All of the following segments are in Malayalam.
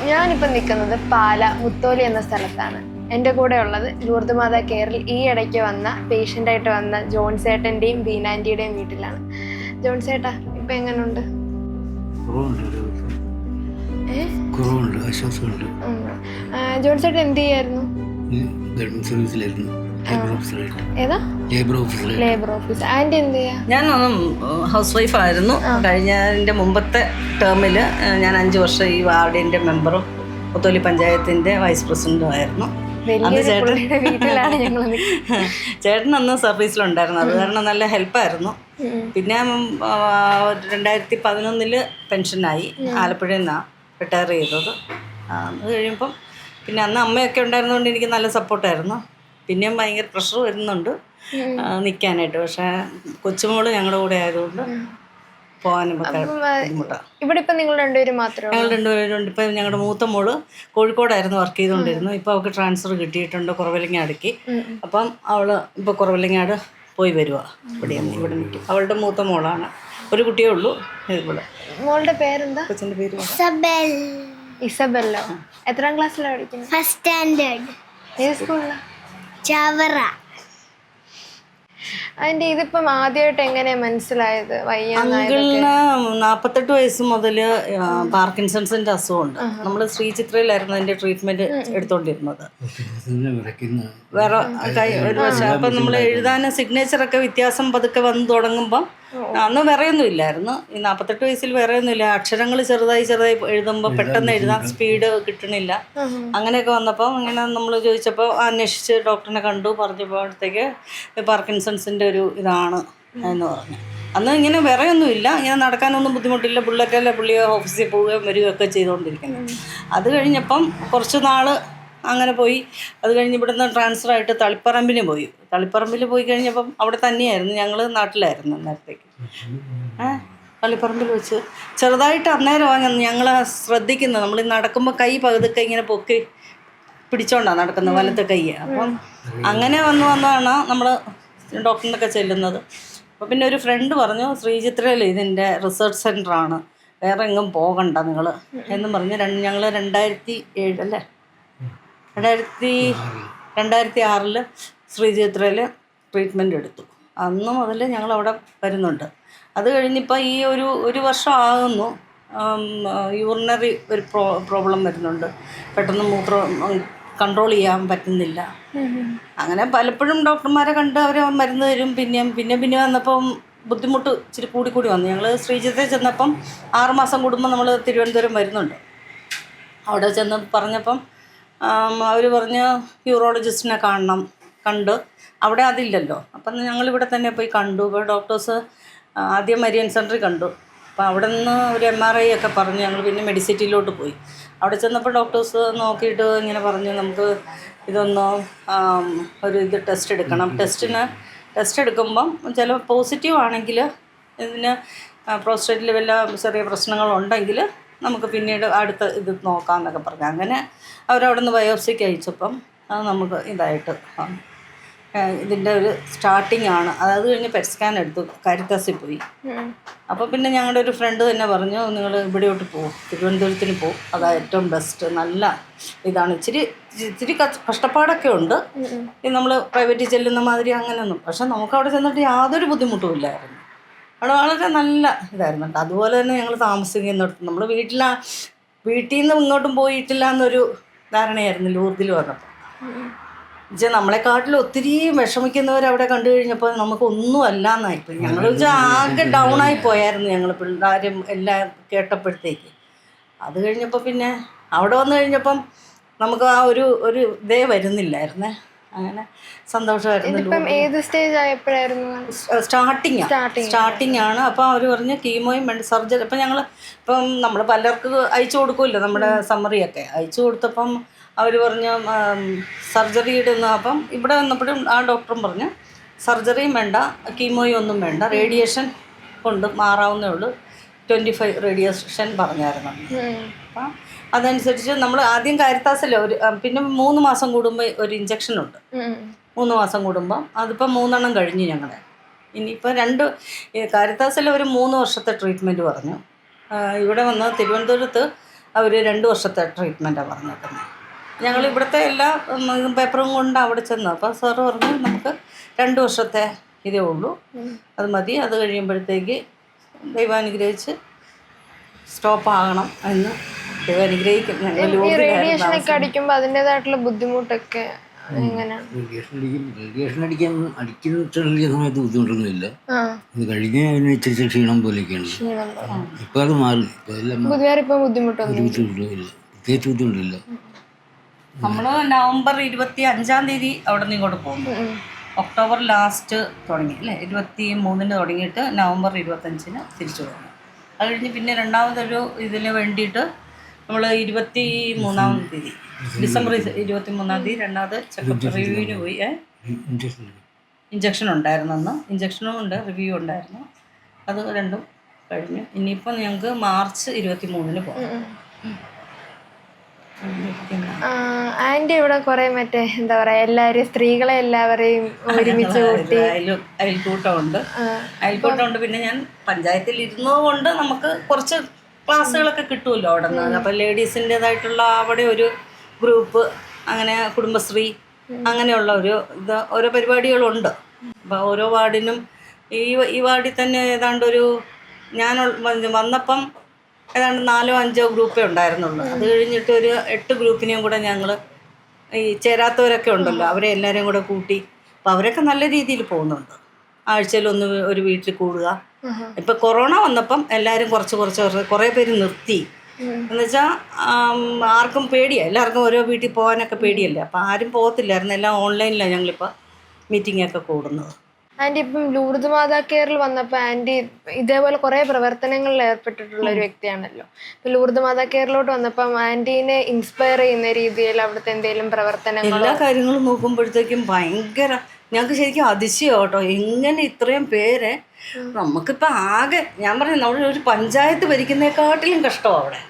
ഞാനിപ്പോൾ നിൽക്കുന്നത് പാല മുത്തോലി എന്ന സ്ഥലത്താണ്. എൻ്റെ കൂടെ ഉള്ളത് ലൂർദ് മാതാ കെയറിൽ ഈ ഇടയ്ക്ക് വന്ന പേഷ്യൻ്റായിട്ട് വന്ന ജോൺസേട്ടൻ്റെയും ബീനാൻറ്റിയുടെയും വീട്ടിലാണ്. ജോൺസേട്ടാ ഇപ്പം എങ്ങനെയുണ്ട്? ജോൺസേട്ടൻ എന്ത് ചെയ്യായിരുന്നു? Labour office. ആൻറ്റി എന്ത് ചെയ്യാ? ഞാനൊന്നും ഹൗസ് വൈഫ് ആയിരുന്നു. കഴിഞ്ഞതിൻ്റെ മുമ്പത്തെ ടേമിൽ ഞാൻ 5 വർഷം ഈ വാർഡിൻ്റെ മെമ്പറും മുത്തോലി പഞ്ചായത്തിൻ്റെ വൈസ് പ്രസിഡന്റും ആയിരുന്നു. ചേട്ടൻ അന്ന് സർവീസിലുണ്ടായിരുന്നു. അത് കാരണം നല്ല ഹെൽപ്പായിരുന്നു. പിന്നെ 2011 പെൻഷനായി. ആലപ്പുഴയിൽ നിന്നാണ് റിട്ടയർ ചെയ്തത്. അത് കഴിയുമ്പം പിന്നെ അന്ന് അമ്മയൊക്കെ ഉണ്ടായിരുന്നതുകൊണ്ട് എനിക്ക് നല്ല സപ്പോർട്ടായിരുന്നു. പിന്നെയും ഭയങ്കര പ്രഷർ വരുന്നുണ്ട് നിൽക്കാനായിട്ട്. പക്ഷേ കൊച്ചുമോള് ഞങ്ങളുടെ കൂടെ ആയതുകൊണ്ട് പോകാനും ബുദ്ധിമുട്ടാണ്. ഇവിടെ ഇപ്പം നിങ്ങൾ രണ്ടുപേരും മാത്രമേ? ഞങ്ങൾ രണ്ടുപേരുണ്ട്. ഇപ്പം ഞങ്ങളുടെ മൂത്ത മോള് കോഴിക്കോടായിരുന്നു വർക്ക് ചെയ്തുകൊണ്ടിരുന്നു. ഇപ്പോൾ അവൾക്ക് ട്രാൻസ്ഫർ കിട്ടിയിട്ടുണ്ട് കുറവിലങ്ങാടേക്ക്. അപ്പം അവൾ ഇപ്പോൾ കുറവിലങ്ങാട് പോയി വരുക. ഇവിടെ നിൽക്കും. അവളുടെ മൂത്ത മോളാണ്. ഒരു കുട്ടിയേ ഉള്ളൂ. ഇവിടെ മോളുടെ പേരെന്താ? കൊച്ചിൻ്റെ പേര് ഇസബെല്ലോ. എത്രാം ക്ലാസ്സിലാണ് പഠിക്കുന്നത്? First standard. ഏത് സ്കൂളിലാണ്? ചവറ. അതിൻ്റെ ഇതിപ്പം ആദ്യമായിട്ട് എങ്ങനെയാണ് മനസ്സിലായത്? അങ്കിളിന് 48 വയസ്സ് മുതൽ പാർക്കിൻസൺസിൻ്റെ അസുഖമുണ്ട്. നമ്മൾ ശ്രീചിത്രയിലായിരുന്നു അതിൻ്റെ ട്രീറ്റ്മെൻറ്റ് എടുത്തുകൊണ്ടിരുന്നത്. വേറെ ഒരു വർഷം അപ്പം നമ്മൾ എഴുതാൻ സിഗ്നേച്ചറൊക്കെ വ്യത്യാസം പതുക്കെ വന്ന് തുടങ്ങുമ്പം അന്ന് വേറെയൊന്നും ഇല്ലായിരുന്നു. ഈ 48 വയസ്സിൽ വേറെയൊന്നുമില്ല. അക്ഷരങ്ങൾ ചെറുതായി എഴുതുമ്പോൾ പെട്ടെന്ന് എഴുതാൻ സ്പീഡ് കിട്ടണില്ല. അങ്ങനെയൊക്കെ വന്നപ്പോൾ ഇങ്ങനെ നമ്മൾ ചോദിച്ചപ്പോൾ അന്വേഷിച്ച് ഡോക്ടറിനെ കണ്ടു. പറഞ്ഞപ്പോഴത്തേക്ക് പാർക്കിൻസൺസിൻ്റെ ഒരു ഇതാണ് എന്ന് പറഞ്ഞു. അന്ന് ഇങ്ങനെ വേറെയൊന്നുമില്ല. ഇങ്ങനെ നടക്കാനൊന്നും ബുദ്ധിമുട്ടില്ല. ബുള്ളറ്റല്ല പുള്ളി ഓഫീസിൽ പോവുകയും വരികയൊക്കെ ചെയ്തുകൊണ്ടിരിക്കുന്നത്. അത് കഴിഞ്ഞപ്പം കുറച്ച് നാൾ അങ്ങനെ പോയി. അത് കഴിഞ്ഞ് ഇവിടുന്ന് ട്രാൻസ്ഫറായിട്ട് തളിപ്പറമ്പിന് പോയി. തളിപ്പറമ്പിൽ പോയി കഴിഞ്ഞപ്പം അവിടെ തന്നെയായിരുന്നു. ഞങ്ങൾ നാട്ടിലായിരുന്നു അന്നേരത്തേക്ക്. തളിപ്പറമ്പിൽ വെച്ച് ചെറുതായിട്ട് അന്നേരമാണ് ഞങ്ങൾ ശ്രദ്ധിക്കുന്നത്. നമ്മൾ നടക്കുമ്പോൾ കൈ പകുതൊക്കെ ഇങ്ങനെ പൊക്കി പിടിച്ചോണ്ടാണ് നടക്കുന്നത്, വലത്തെ കൈ. അപ്പം അങ്ങനെ വന്നതാണ് നമ്മൾ ഡോക്ടറിനൊക്കെ ചെല്ലുന്നത്. അപ്പോൾ പിന്നെ ഒരു ഫ്രണ്ട് പറഞ്ഞു, ശ്രീചിത്രയിൽ ഇതിൻ്റെ റിസർച്ച് സെൻ്ററാണ്, വേറെ എങ്ങും പോകണ്ട നിങ്ങൾ എന്നും പറഞ്ഞ് ഞങ്ങൾ 2007 അല്ലേ 2006 ശ്രീചിത്രയിൽ ട്രീറ്റ്മെൻറ്റ് എടുത്തു. അന്ന് മുതൽ ഞങ്ങളവിടെ വരുന്നുണ്ട്. അത് കഴിഞ്ഞിപ്പോൾ ഈ ഒരു വർഷം ആകുന്നു. യൂറിനറി ഒരു പ്രോബ്ലം വരുന്നുണ്ട്. പെട്ടെന്ന് മൂത്രം കൺട്രോൾ ചെയ്യാൻ പറ്റുന്നില്ല. അങ്ങനെ പലപ്പോഴും ഡോക്ടർമാരെ കണ്ട് അവർ മരുന്ന് തരും. പിന്നെ വന്നപ്പം ബുദ്ധിമുട്ട് ഇച്ചിരി കൂടി വന്നു. ഞങ്ങൾ ശ്രീചിത്രയിൽ ചെന്നപ്പം 6 മാസം കൂടുമ്പോൾ നമ്മൾ തിരുവനന്തപുരം വരുന്നുണ്ട്. അവിടെ ചെന്ന് പറഞ്ഞപ്പം അവർ പറഞ്ഞ് യൂറോളജിസ്റ്റിനെ കണ്ട് അവിടെ അതില്ലല്ലോ. അപ്പം ഞങ്ങളിവിടെ തന്നെ പോയി കണ്ടു. ഇപ്പോൾ ഡോക്ടേഴ്സ് ആദ്യം മരിയൻ സെൻറ്ററിൽ കണ്ടു. അപ്പോൾ അവിടെ നിന്ന് ഒരു MRI ഒക്കെ പറഞ്ഞ് ഞങ്ങൾ പിന്നെ മെഡിസിറ്റിയിലോട്ട് പോയി. അവിടെ ചെന്നപ്പോൾ ഡോക്ടേഴ്സ് നോക്കിയിട്ട് ഇങ്ങനെ പറഞ്ഞു, നമുക്ക് ഇതൊന്ന് ഒരു ടെസ്റ്റ് എടുക്കണം. ടെസ്റ്റ് എടുക്കുമ്പം ചില പോസിറ്റീവ് ആണെങ്കിൽ ഇതിന് പ്രോസ്റ്റേറ്റിൽ വല്ല ചെറിയ പ്രശ്നങ്ങളുണ്ടെങ്കിൽ നമുക്ക് പിന്നീട് അടുത്ത ഇത് നോക്കാമെന്നൊക്കെ പറഞ്ഞു. അങ്ങനെ അവരവിടെ നിന്ന് ബയോപ്സിക്ക് അയച്ചപ്പം അത് നമുക്ക് ഇതായിട്ട് ഇതിൻ്റെ ഒരു സ്റ്റാർട്ടിങ് ആണ്. അത് കഴിഞ്ഞ് പെറ്റ് സ്കാൻ എടുത്തു, കാരിത്താസിൽ പോയി. അപ്പോൾ പിന്നെ ഞങ്ങളുടെ ഒരു ഫ്രണ്ട് തന്നെ പറഞ്ഞു, നിങ്ങൾ ഇവിടെയോട്ട് പോകും, തിരുവനന്തപുരത്തിന് പോകും, അതാണ് ഏറ്റവും ബെസ്റ്റ്, നല്ല ഇതാണ്. ഇച്ചിരി കഷ്ടപ്പാടൊക്കെ ഉണ്ട് ഈ നമ്മൾ പ്രൈവറ്റിൽ ചെല്ലുന്ന മാതിരി അങ്ങനെയൊന്നും. പക്ഷെ നമുക്കവിടെ ചെന്നിട്ട് യാതൊരു ബുദ്ധിമുട്ടും ഇല്ലായിരുന്നു. അവിടെ വളരെ നല്ല ഇതായിരുന്നു കേട്ടോ. അതുപോലെ തന്നെ ഞങ്ങൾ താമസിക്കുന്നിടത്ത് നമ്മൾ വീട്ടിൽ നിന്ന് ഇങ്ങോട്ടും പോയിട്ടില്ല എന്നൊരു ധാരണയായിരുന്നു ലൂർദിൽ വന്നപ്പോൾ. വെച്ചാൽ നമ്മളെക്കാട്ടിലും ഒത്തിരി വിഷമിക്കുന്നവരവിടെ കണ്ടു കഴിഞ്ഞപ്പോൾ നമുക്കൊന്നും അല്ല എന്നായിപ്പോയി. ഞങ്ങൾ വെച്ചാൽ ആകെ ഡൗൺ ആയി പോയായിരുന്നു ഞങ്ങൾ പിള്ളേരും എല്ലാം കേട്ടപ്പോഴത്തേക്ക്. അത് കഴിഞ്ഞപ്പോൾ പിന്നെ അവിടെ വന്നു കഴിഞ്ഞപ്പം നമുക്ക് ആ ഒരു ഇതേ വരുന്നില്ലായിരുന്നേ. അങ്ങനെ സന്തോഷമായിരുന്നു. ഏത് സ്റ്റേജ് ആയപ്പോഴായിരുന്നു? സ്റ്റാർട്ടിങ് ആണ്. അപ്പോൾ അവർ പറഞ്ഞ് കീമോയും വേണ്ട സർജറി. അപ്പം ഇപ്പം നമ്മൾ പലർക്ക് അയച്ചു കൊടുക്കുമല്ലോ നമ്മുടെ സമ്മറിയൊക്കെ അയച്ചു കൊടുത്തപ്പം അവർ പറഞ്ഞു സർജറി ഇടുന്നു. അപ്പം ഇവിടെ വന്നപ്പോഴും ആ ഡോക്ടറും പറഞ്ഞു സർജറിയും വേണ്ട, കീമോയും ഒന്നും വേണ്ട, റേഡിയേഷൻ കൊണ്ട് മാറാവുന്നേ ഉള്ളൂ, 25 റേഡിയേഷൻ പറഞ്ഞായിരുന്നു. അപ്പം അതനുസരിച്ച് നമ്മൾ ആദ്യം കാരിത്താസല്ലോ പിന്നെ 3 മാസം കൂടുമ്പോൾ ഒരു ഇഞ്ചക്ഷനുണ്ട്. 3 മാസം കൂടുമ്പം അതിപ്പോൾ 3 എണ്ണം കഴിഞ്ഞു ഞങ്ങളുടെ. ഇനിയിപ്പോൾ കാരിത്താസല്ല ഒരു 3 വർഷത്തെ ട്രീറ്റ്മെൻറ്റ് പറഞ്ഞു. ഇവിടെ വന്ന് തിരുവനന്തപുരത്ത് അവർ 2 വർഷത്തെ ട്രീറ്റ്മെൻറ്റാണ് പറഞ്ഞേക്കുന്നത്. ഞങ്ങൾ ഇവിടുത്തെ എല്ലാ പേപ്പറും കൊണ്ട് അവിടെ ചെന്നു. അപ്പോൾ സാറ് പറഞ്ഞു നമുക്ക് 2 വർഷത്തെ ഇതേ ഉള്ളൂ, അത് മതി. അത് കഴിയുമ്പോഴത്തേക്ക് ദൈവാനുഗ്രഹിച്ച് സ്റ്റോപ്പ് ആകണം എന്ന് ദൈവാനുഗ്രഹിക്കും. ഞങ്ങൾ ഈ റേഡിയേഷൻ ഒക്കെ അടിക്കുമ്പോൾ അതിൻ്റെതായിട്ടുള്ള ബുദ്ധിമുട്ടൊക്കെ എങ്ങനെയാണ്? റേഡിയേഷൻ അടിക്കുന്ന സമയത്ത് ബുദ്ധിമുട്ടൊന്നുമില്ല. അത് കഴിഞ്ഞ് അതിന് ഇച്ചിരി ക്ഷീണം പോലെയൊക്കെയാണ്. ഇപ്പം അത് മാറി. ഇപ്പം എല്ലാം ഇപ്പം ബുദ്ധിമുട്ടൊന്നും ബുദ്ധിമുട്ടില്ല, പ്രത്യേകിച്ച് ബുദ്ധിമുട്ടില്ല. നമ്മൾ നവംബർ 25-ാം തീയതി അവിടെ നിന്ന് ഇങ്ങോട്ട് പോകുന്നു. ഒക്ടോബർ ലാസ്റ്റ് തുടങ്ങി അല്ലേ, 23-ന് തുടങ്ങിയിട്ട് നവംബർ 25-ന് തിരിച്ചു പോകുന്നു. അത് കഴിഞ്ഞ് പിന്നെ രണ്ടാമതൊരു ഇതിന് വേണ്ടിയിട്ട് നമ്മൾ 23-ാം തീയതി ഡിസംബർ 23-ാം തീയതി രണ്ടാമത് ചെക്കപ്പ് റിവ്യൂവിന് പോയി. ഇഞ്ചക്ഷൻ ഉണ്ടായിരുന്നു, അന്ന് ഇഞ്ചക്ഷനും ഉണ്ട്, റിവ്യൂ ഉണ്ടായിരുന്നു. അത് രണ്ടും കഴിഞ്ഞു. ഇനിയിപ്പോൾ ഞങ്ങൾക്ക് മാർച്ച് 23-ന് പോകാം. ആൻറ്റി ഇവിടെ കുറെ മറ്റേ എന്താ പറയാ എല്ലാവരും സ്ത്രീകളെ എല്ലാവരെയും ഒരുമിച്ച് കൂട്ടി അയൽക്കൂട്ടമുണ്ട്. പിന്നെ ഞാൻ പഞ്ചായത്തിൽ ഇരുന്നതുകൊണ്ട് നമുക്ക് കുറച്ച് ക്ലാസ്സുകളൊക്കെ കിട്ടുമല്ലോ അവിടെ നിന്ന്. അപ്പം ലേഡീസിൻ്റെതായിട്ടുള്ള അവിടെ ഒരു ഗ്രൂപ്പ്, അങ്ങനെ കുടുംബശ്രീ അങ്ങനെയുള്ള ഓരോ പരിപാടികളുണ്ട്. അപ്പോൾ ഓരോ വാർഡിനും ഈ വാർഡിൽ തന്നെ ഏതാണ്ടൊരു ഞാൻ വന്നപ്പം ഏതാണ്ട് 4-5 ഗ്രൂപ്പേ ഉണ്ടായിരുന്നുള്ളൂ. അത് കഴിഞ്ഞിട്ട് ഒരു 8 ഗ്രൂപ്പിനെയും കൂടെ ഞങ്ങൾ ഈ ചേരാത്തവരൊക്കെ ഉണ്ടല്ലോ അവരെ എല്ലാവരെയും കൂടെ കൂട്ടി. അപ്പോൾ അവരൊക്കെ നല്ല രീതിയിൽ പോകുന്നുണ്ട്. ആഴ്ചയിലൊന്ന് ഒരു വീട്ടിൽ കൂടുക. ഇപ്പം കൊറോണ വന്നപ്പം എല്ലാവരും കുറേ പേര് നിർത്തി. എന്നുവെച്ചാൽ ആർക്കും പേടിയാണ്, എല്ലാവർക്കും ഓരോ വീട്ടിൽ പോകാനൊക്കെ പേടിയല്ലേ. അപ്പോൾ ആരും പോകത്തില്ലായിരുന്നു, എല്ലാം ഓൺലൈനിലാണ് ഞങ്ങളിപ്പോൾ മീറ്റിങ്ങൊക്കെ കൂടുന്നത്. ആൻറ്റി ഇപ്പം ലൂർദ് മാതാ കെയറിൽ വന്നപ്പോൾ ആൻറ്റി ഇതേപോലെ കുറേ പ്രവർത്തനങ്ങളിൽ ഏർപ്പെട്ടിട്ടുള്ള ഒരു വ്യക്തിയാണല്ലോ. ഇപ്പം ലൂർദ് മാതാ കെയറിലോട്ട് വന്നപ്പം ആൻറ്റീനെ ഇൻസ്പയർ ചെയ്യുന്ന രീതിയിൽ അവിടുത്തെ എന്തെങ്കിലും പ്രവർത്തനങ്ങൾ എല്ലാ കാര്യങ്ങളും നോക്കുമ്പോഴത്തേക്കും ഭയങ്കര ഞങ്ങൾക്ക് ശരിക്കും അതിശയം കേട്ടോ. എങ്ങനെ ഇത്രയും പേരെ നമുക്കിപ്പോൾ ആകെ ഞാൻ പറഞ്ഞു നമ്മളൊരു പഞ്ചായത്ത് ഭരിക്കുന്നതിനെക്കാട്ടിലും കഷ്ടമാണ് അവിടെ.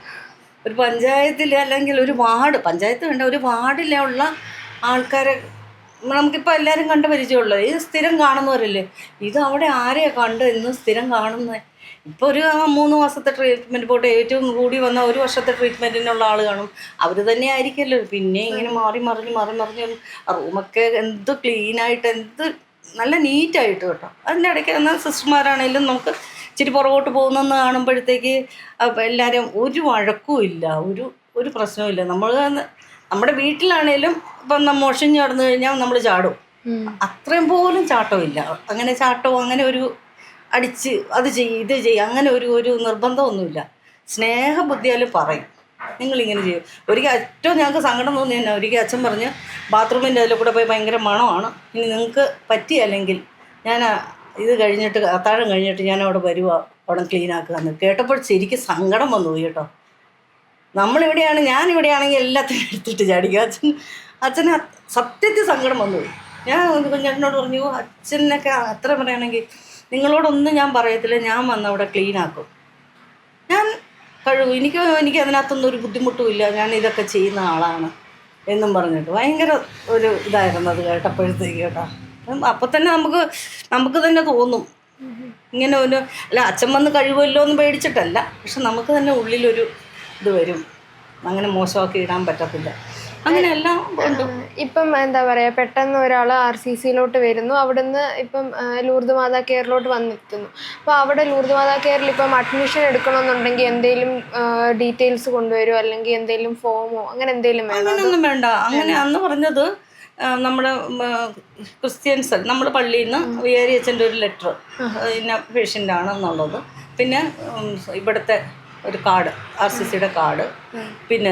ഒരു പഞ്ചായത്തിൽ അല്ലെങ്കിൽ ഒരു വാർഡ്, പഞ്ചായത്ത് വേണ്ട, ഒരു വാർഡിലുള്ള ആൾക്കാരെ നമുക്കിപ്പോൾ എല്ലാവരും കണ്ട് പരിചയമുള്ളത്. ഇത് സ്ഥിരം കാണുന്നവരല്ലേ. ഇത് അവിടെ ആരെയാണ് കണ്ട് എന്ന് സ്ഥിരം കാണുന്നത്. ഇപ്പോൾ ഒരു 3 മാസത്തെ ട്രീറ്റ്മെൻറ്റ് പോട്ടെ, ഏറ്റവും കൂടി വന്ന 1 വർഷത്തെ ട്രീറ്റ്മെൻറ്റിനുള്ള ആൾ കാണും. അവർ തന്നെ ആയിരിക്കുമല്ലോ. പിന്നെ ഇങ്ങനെ മാറി മറിഞ്ഞ് റൂമൊക്കെ എന്ത് ക്ലീനായിട്ട്, എന്ത് നല്ല നീറ്റായിട്ട് കേട്ടോ. അതിൻ്റെ ഇടയ്ക്ക് എന്നാൽ സിസ്റ്റർമാരാണെങ്കിലും നമുക്ക് ഇച്ചിരി പുറകോട്ട് പോകുന്നെന്ന് കാണുമ്പോഴത്തേക്ക് എല്ലാവരും ഒരു വഴക്കും ഇല്ല, ഒരു പ്രശ്നവും ഇല്ല. നമ്മുടെ വീട്ടിലാണേലും ഇപ്പം മോഷിഞ്ഞ് നടന്നു കഴിഞ്ഞാൽ നമ്മൾ ചാടും, അത്രയും പോലും ചാട്ടമില്ല. അങ്ങനെ ചാട്ടവും അങ്ങനെ ഒരു അടിച്ച് അത് ഇത് ചെയ്യും അങ്ങനെ ഒരു നിർബന്ധമൊന്നുമില്ല. സ്നേഹബുദ്ധിയാലും പറയും നിങ്ങളിങ്ങനെ ചെയ്യും. ഒരിക്കൽ ഏറ്റവും ഞങ്ങൾക്ക് സങ്കടം തോന്നി തന്നെ, ഒരിക്കൽ അച്ഛൻ പറഞ്ഞ് ബാത്റൂമിൻ്റെ അതിൽ കൂടെ പോയി ഭയങ്കര മണമാണ്, ഇനി നിങ്ങൾക്ക് പറ്റിയല്ലെങ്കിൽ ഞാൻ ഇത് കഴിഞ്ഞിട്ട് അത്താഴം കഴിഞ്ഞിട്ട് ഞാൻ അവിടെ വരുക, അവിടെ ക്ലീനാക്കുക എന്ന് കേട്ടപ്പോൾ ശരിക്കും സങ്കടം വന്നു പോയി കേട്ടോ. ഞാനിവിടെയാണെങ്കിൽ എല്ലാത്തിനും എടുത്തിട്ട് ചാടിക്കും. അച്ഛന് സത്യത്തിൽ സങ്കടം വന്നുപോയി. ഞാൻ കുഞ്ഞേട്ടനോട് പറഞ്ഞു, അച്ഛനൊക്കെ അത്ര പറയുകയാണെങ്കിൽ നിങ്ങളോടൊന്നും ഞാൻ പറയത്തില്ല, ഞാൻ വന്നവിടെ ക്ലീനാക്കും, ഞാൻ കഴിവ്, എനിക്ക് അതിനകത്തൊന്നും ഒരു ബുദ്ധിമുട്ടുമില്ല, ഞാൻ ഇതൊക്കെ ചെയ്യുന്ന ആളാണ് എന്നും പറഞ്ഞിട്ട് ഭയങ്കര ഒരു ഇതായിരുന്നു അത് കേട്ടപ്പോഴത്തേക്ക് കേട്ടോ. അപ്പം തന്നെ നമുക്ക് തന്നെ തോന്നും ഇങ്ങനെ അല്ല അച്ഛൻ വന്ന് കഴിവുമല്ലോ എന്ന് പേടിച്ചിട്ടല്ല, പക്ഷെ നമുക്ക് തന്നെ ഉള്ളിലൊരു ഇത് വരും, അങ്ങനെ മോശമാക്കി ഇടാൻ പറ്റത്തില്ല. അങ്ങനെയെല്ലാം ഉണ്ട്. ഇപ്പം എന്താ പറയുക, പെട്ടെന്ന് ഒരാൾ RCCയിലോട്ട് വരുന്നു, അവിടുന്ന് ഇപ്പം ലൂർദ് മാതാ കെയറിലോട്ട് വന്നെത്തുന്നു. അപ്പോൾ അവിടെ ലൂർദ് മാതാ കെയറിൽ ഇപ്പം അഡ്മിഷൻ എടുക്കണമെന്നുണ്ടെങ്കിൽ എന്തെങ്കിലും ഡീറ്റെയിൽസ് കൊണ്ടുവരുമോ, അല്ലെങ്കിൽ എന്തെങ്കിലും ഫോമോ അങ്ങനെ എന്തെങ്കിലും വേണം? അങ്ങനെയൊന്നും വേണ്ട. അങ്ങനെ അന്ന് പറഞ്ഞത് നമ്മുടെ ക്രിസ്ത്യൻസ്, നമ്മുടെ പള്ളിയിൽ നിന്ന് വികാരി അച്ഛൻ്റെ ഒരു ലെറ്റർ, ഇന്ന പേഷ്യൻ്റാണെന്നുള്ളത്, പിന്നെ ഇവിടുത്തെ ഒരു കാർഡ്, RCCയുടെ കാർഡ്, പിന്നെ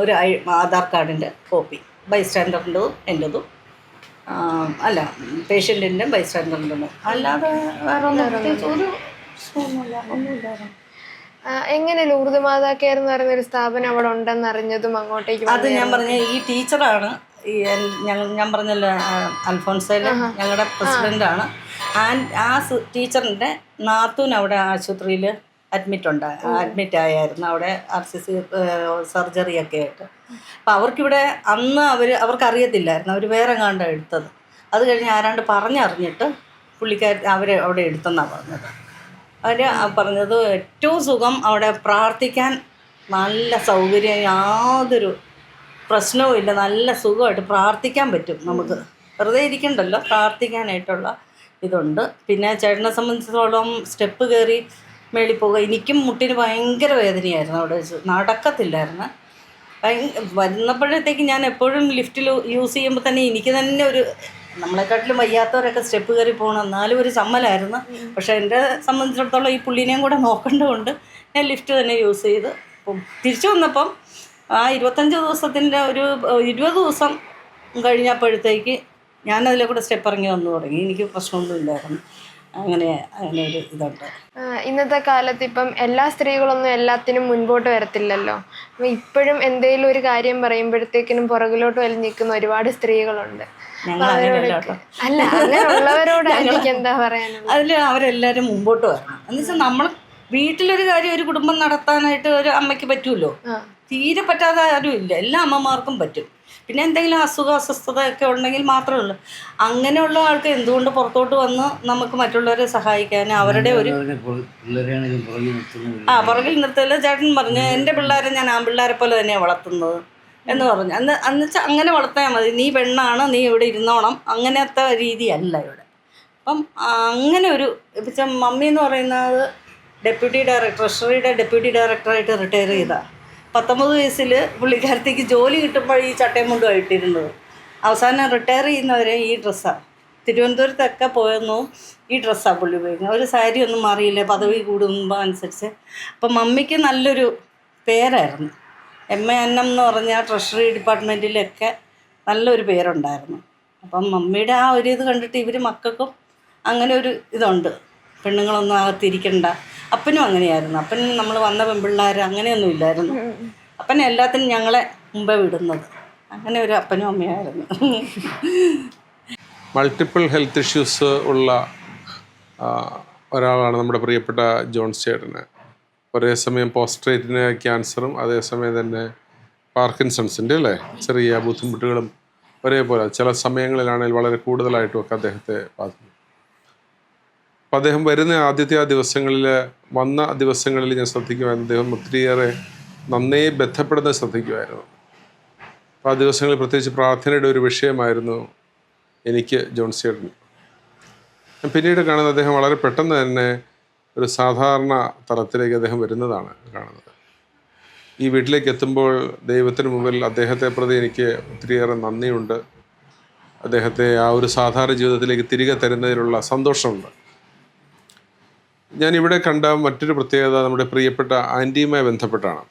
ഒരു ആധാർ കാർഡിൻ്റെ കോപ്പി, ബൈസ്റ്റാൻഡറിൻ്റെതും എൻ്റെതും, അല്ല പേഷ്യൻറ്റിൻ്റെ ബൈസ്റ്റാൻഡറിൻ്റെതും, അല്ലാതെ വേറെ ഒന്നുമില്ല. എങ്ങനെ ലൂർദ് മാതാ കെയർ എന്ന് പറയുന്ന ഒരു സ്ഥാപനം അവിടെ ഉണ്ടെന്ന് അറിഞ്ഞതും അങ്ങോട്ടേക്ക്? അത് ഞാൻ പറഞ്ഞ ഈ ടീച്ചറാണ്, ഞാൻ പറഞ്ഞല്ലോ അൽഫോൺസയിലെ ഞങ്ങളുടെ പ്രസിഡൻ്റാണ്. ആ ടീച്ചറിൻ്റെ നാത്തൂൻ അവിടെ ആശുപത്രിയിൽ അഡ്മിറ്റ് ആയായിരുന്നു, അവിടെ RCC സർജറിയൊക്കെ ആയിട്ട്. അപ്പോൾ അവർക്കിവിടെ അന്ന് അവർക്കറിയത്തില്ലായിരുന്നു, അവർ വേറെ കണ്ടാണ് എടുത്തത്. അത് കഴിഞ്ഞ് ആരാണ്ട് പറഞ്ഞറിഞ്ഞിട്ട് അവിടെ എടുത്തെന്നാണ് പറഞ്ഞത്. അവർ പറഞ്ഞത് ഏറ്റവും സുഖം അവിടെ പ്രാർത്ഥിക്കാൻ നല്ല സൗകര്യം, യാതൊരു പ്രശ്നവും ഇല്ല, നല്ല സുഖമായിട്ട് പ്രാർത്ഥിക്കാൻ പറ്റും നമുക്ക്. വെറുതെ ഇരിക്കണ്ടല്ലോ, പ്രാർത്ഥിക്കാനായിട്ടുള്ള ഇതുണ്ട്. പിന്നെ ചേട്ടനെ സംബന്ധിച്ചിടത്തോളം സ്റ്റെപ്പ് കയറി മേളിൽ പോകുക, എനിക്കും മുട്ടിന് ഭയങ്കര വേദനയായിരുന്നു അവിടെ വെച്ച്, നടക്കത്തില്ലായിരുന്നു. വന്നപ്പോഴത്തേക്ക് ഞാൻ എപ്പോഴും ലിഫ്റ്റിൽ യൂസ് ചെയ്യുമ്പോൾ തന്നെ എനിക്ക് തന്നെ ഒരു, നമ്മളെക്കാട്ടിലും വയ്യാത്തവരൊക്കെ സ്റ്റെപ്പ് കയറി പോകണം, എന്നാലും ഒരു ചമ്മലായിരുന്നു. പക്ഷേ എൻ്റെ സംബന്ധിച്ചിടത്തോളം ഈ പുള്ളിനെയും കൂടെ നോക്കേണ്ടതുകൊണ്ട് ഞാൻ ലിഫ്റ്റ് തന്നെ യൂസ് ചെയ്ത് തിരിച്ചു വന്നപ്പം ആ 25 ദിവസത്തിൻ്റെ ഒരു 20 ദിവസം കഴിഞ്ഞപ്പോഴത്തേക്ക് ഞാനതിലെ കൂടെ സ്റ്റെപ്പ് ഇറങ്ങി വന്നു തുടങ്ങി. എനിക്ക് പ്രശ്നമൊന്നുമില്ലായിരുന്നു. അങ്ങനെ ഒരു ഇതുണ്ട്. ഇന്നത്തെ കാലത്ത് ഇപ്പം എല്ലാ സ്ത്രീകളൊന്നും എല്ലാത്തിനും മുൻപോട്ട് വരത്തില്ലല്ലോ. അപ്പം ഇപ്പോഴും എന്തെങ്കിലും ഒരു കാര്യം പറയുമ്പോഴത്തേക്കിനും പുറകിലോട്ട് വലിഞ്ഞ് നിൽക്കുന്ന ഒരുപാട് സ്ത്രീകളുണ്ട്. അല്ല, അങ്ങനെയുള്ളവരോട് എനിക്ക് എന്താ പറയാനുള്ളത്? അതിൽ അവരെല്ലാവരും മുമ്പോട്ട് വരണം. എന്ന് വെച്ചാൽ നമ്മൾ വീട്ടിലൊരു കാര്യം, ഒരു കുടുംബം നടത്താനായിട്ട് ഒരു അമ്മയ്ക്ക് പറ്റുമല്ലോ. തീരെ പറ്റാതെ ആരും ഇല്ല, എല്ലാ അമ്മമാർക്കും പറ്റും. പിന്നെ എന്തെങ്കിലും അസ്വസ്ഥതയൊക്കെ ഉണ്ടെങ്കിൽ മാത്രമേ ഉള്ളൂ. അങ്ങനെയുള്ള ആൾക്ക് എന്തുകൊണ്ട് പുറത്തോട്ട് വന്ന് നമുക്ക് മറ്റുള്ളവരെ സഹായിക്കാൻ അവരുടെ ഒരു പുറകിൽ നിർത്തല്ല. ചേട്ടൻ പറഞ്ഞു, എൻ്റെ പിള്ളേരെ ഞാൻ ആൺപിള്ളേരെ പോലെ തന്നെയാണ് വളർത്തുന്നത് എന്ന് പറഞ്ഞു. അന്ന് വെച്ചാൽ അങ്ങനെ വളർത്താൽ മതി, നീ പെണ്ണാണ്, നീ ഇവിടെ ഇരുന്നോണം, അങ്ങനത്തെ രീതിയല്ല ഇവിടെ. അപ്പം അങ്ങനെ ഒരു ഇപ്പം മമ്മി എന്ന് പറയുന്നത് ഡെപ്യൂട്ടി ഡയറക്ടർ, ട്രഷറിയുടെ ഡെപ്യൂട്ടി ഡയറക്ടറായിട്ട് റിട്ടയർ ചെയ്തതാണ്. 19 വയസ്സിൽ പുള്ളിക്കാരത്തേക്ക് ജോലി കിട്ടുമ്പോൾ ഈ ചട്ടയും മുണ്ടുമായിട്ടിരുന്നത്. അവസാനം റിട്ടയർ ചെയ്യുന്നവരെ ഈ ഡ്രസ്സാണ്. തിരുവനന്തപുരത്തൊക്കെ പോയെന്നു ഈ ഡ്രസ്സാണ് പുള്ളി ഉപയോഗിക്കുന്നത്. ഒരു സാരി ഒന്നും മാറിയില്ല, പദവി കൂടുമ്പോൾ അനുസരിച്ച്. അപ്പം മമ്മിക്ക് നല്ലൊരു പേരായിരുന്നു. MA അന്നം എന്ന് പറഞ്ഞാൽ ട്രഷറി ഡിപ്പാർട്ട്മെൻറ്റിലൊക്കെ നല്ലൊരു പേരുണ്ടായിരുന്നു. അപ്പം മമ്മിയുടെ ആ ഒരു ഇത് കണ്ടിട്ട് ഇവർ മക്കൾക്കും അങ്ങനെ ഒരു ഇതുണ്ട്, പെണ്ണുങ്ങളൊന്നും അകത്തിരിക്കണ്ട. അപ്പനും അങ്ങനെയായിരുന്നു. അപ്പൻ നമ്മൾ വന്ന പെൺപിള്ളേർ അങ്ങനെയൊന്നും ഇല്ലായിരുന്നു. അപ്പൻ എല്ലാത്തിനും ഞങ്ങളെ മുമ്പേ വിടുന്നത്. അങ്ങനെ ഒരു അപ്പനും അമ്മയായിരുന്നു. മൾട്ടിപ്പിൾ ഹെൽത്ത് ഇഷ്യൂസ് ഉള്ള ഒരാളാണ് നമ്മുടെ പ്രിയപ്പെട്ട ജോൺസ് ചേട്ടന്. ഒരേ സമയം പോസ്ട്രേറ്റിന് ക്യാൻസറും അതേസമയം തന്നെ പാർക്കിൻസൺസിൻ്റെ ചെറിയ ബുദ്ധിമുട്ടുകളും ഒരേപോലെ ചില സമയങ്ങളിലാണെങ്കിൽ വളരെ കൂടുതലായിട്ടും ഒക്കെ അദ്ദേഹത്തെ ബാധിക്കും. അപ്പം അദ്ദേഹം വരുന്ന ആദ്യത്തെ വന്ന ദിവസങ്ങളിൽ ഞാൻ ശ്രദ്ധിക്കുമായിരുന്നു, അദ്ദേഹം ഒത്തിരിയേറെ നന്നേ ബന്ധപ്പെടുന്നത് ശ്രദ്ധിക്കുമായിരുന്നു. അപ്പോൾ ആ ദിവസങ്ങളിൽ പ്രത്യേകിച്ച് പ്രാർത്ഥനയുടെ ഒരു വിഷയമായിരുന്നു എനിക്ക് ജോൺസ് ചേട്ടൻ. പിന്നീട് കാണുന്നത് അദ്ദേഹം വളരെ പെട്ടെന്ന് തന്നെ ഒരു സാധാരണ തലത്തിലേക്ക് അദ്ദേഹം വരുന്നതാണ് കാണുന്നത്. ഈ വീട്ടിലേക്ക് എത്തുമ്പോൾ ദൈവത്തിന് മുമ്പിൽ അദ്ദേഹത്തെ പ്രതി എനിക്ക് ഒത്തിരിയേറെ നന്ദിയുണ്ട്. അദ്ദേഹത്തെ ആ ഒരു സാധാരണ ജീവിതത്തിലേക്ക് തിരികെ തരുന്നതിലുള്ള സന്തോഷമുണ്ട്. ഞാനിവിടെ കണ്ട മറ്റൊരു പ്രത്യേകത നമ്മുടെ പ്രിയപ്പെട്ട ആൻറ്റിയുമായി ബന്ധപ്പെട്ടാണ്.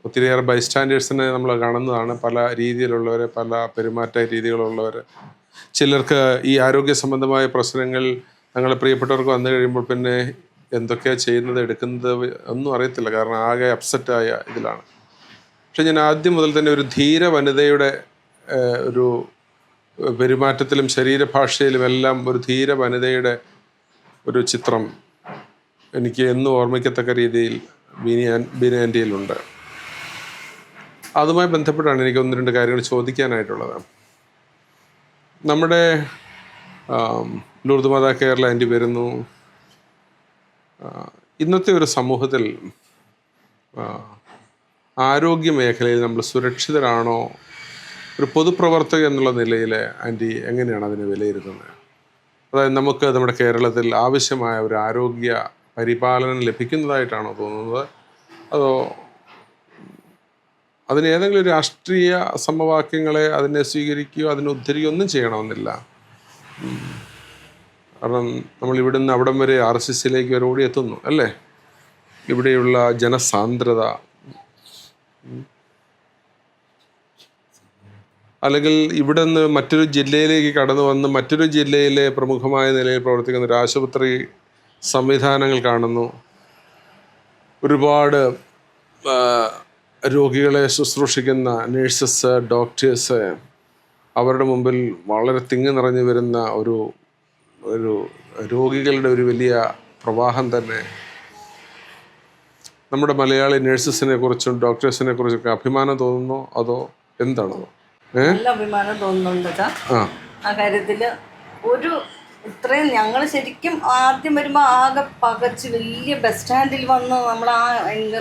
ഒത്തിരിയേറെ ബൈസ്റ്റാൻഡേഴ്സിനെ നമ്മൾ കാണുന്നതാണ്, പല രീതിയിലുള്ളവർ, പല പെരുമാറ്റ രീതികളുള്ളവർ. ചിലർക്ക് ഈ ആരോഗ്യ സംബന്ധമായ പ്രശ്നങ്ങൾ ഞങ്ങളെ പ്രിയപ്പെട്ടവർക്ക് വന്നു കഴിയുമ്പോൾ പിന്നെ എന്തൊക്കെയാണ് ചെയ്യുന്നത്, എടുക്കുന്നത് ഒന്നും അറിയത്തില്ല, കാരണം ആകെ അപ്സെറ്റായ ഇതിലാണ്. പക്ഷെ ഞാൻ ആദ്യം മുതൽ തന്നെ ഒരു ധീര വനിതയുടെ ഒരു പെരുമാറ്റത്തിലും ശരീരഭാഷയിലും എല്ലാം ഒരു ധീര വനിതയുടെ ഒരു ചിത്രം എനിക്ക് എന്നും ഓർമ്മിക്കത്തക്ക രീതിയിൽ ബീന ആൻറ്റിയിലുണ്ട്. അതുമായി ബന്ധപ്പെട്ടാണ് എനിക്ക് 1-2 കാര്യങ്ങൾ ചോദിക്കാനായിട്ടുള്ളത്. നമ്മുടെ ലൂർദ് മാതാ കെയറിൽ ആൻറ്റി വരുന്നു. ഇന്നത്തെ ഒരു സമൂഹത്തിൽ ആരോഗ്യ മേഖലയിൽ നമ്മൾ സുരക്ഷിതരാണോ? ഒരു പൊതുപ്രവർത്തക എന്നുള്ള നിലയിൽ ആൻറ്റി എങ്ങനെയാണ് അതിനെ വിലയിരുത്തുന്നത്? അതായത് നമുക്ക് നമ്മുടെ കേരളത്തിൽ ആവശ്യമായ ഒരു ആരോഗ്യ പരിപാലനം ലഭിക്കുന്നതായിട്ടാണോ തോന്നുന്നത്, അതോ അതിന് ഏതെങ്കിലും ഒരു രാഷ്ട്രീയ സമവാക്യങ്ങളെ അതിനെ സ്വീകരിക്കുകയോ അതിനെ ഉദ്ധരിക്കുകയോ ഒന്നും ചെയ്യണമെന്നില്ല? കാരണം നമ്മൾ ഇവിടുന്ന് അവിടം വരെ RSSലേക്ക് വരെ ഓടിയെത്തുന്നു അല്ലേ? ഇവിടെയുള്ള ജനസാന്ദ്രത, അല്ലെങ്കിൽ ഇവിടെ നിന്ന് മറ്റൊരു ജില്ലയിലേക്ക് കടന്നു വന്ന് മറ്റൊരു ജില്ലയിലെ പ്രമുഖമായ നിലയിൽ പ്രവർത്തിക്കുന്ന ഒരു ആശുപത്രി സംവിധാനങ്ങൾ കാണുന്നു. ഒരുപാട് രോഗികളെ ശുശ്രൂഷിക്കുന്ന നേഴ്സസ്, ഡോക്ടേഴ്സ്, അവരുടെ മുമ്പിൽ വളരെ തിങ്ങി നിറഞ്ഞു വരുന്ന ഒരു രോഗികളുടെ ഒരു വലിയ പ്രവാഹം തന്നെ. നമ്മുടെ മലയാളി നേഴ്സസിനെ കുറിച്ചും ഡോക്ടേഴ്സിനെ കുറിച്ചൊക്കെ അഭിമാനം തോന്നുന്നോ, അതോ എന്താണോ? നല്ല അഭിമാനം തോന്നുന്നുണ്ട് ആ കാര്യത്തിൽ. ഒരു ഇത്രയും ഞങ്ങൾ ശരിക്കും ആദ്യം വരുമ്പോൾ ആകെ പകച്ച് വലിയ ബസ് സ്റ്റാൻഡിൽ വന്ന് നമ്മൾ ആ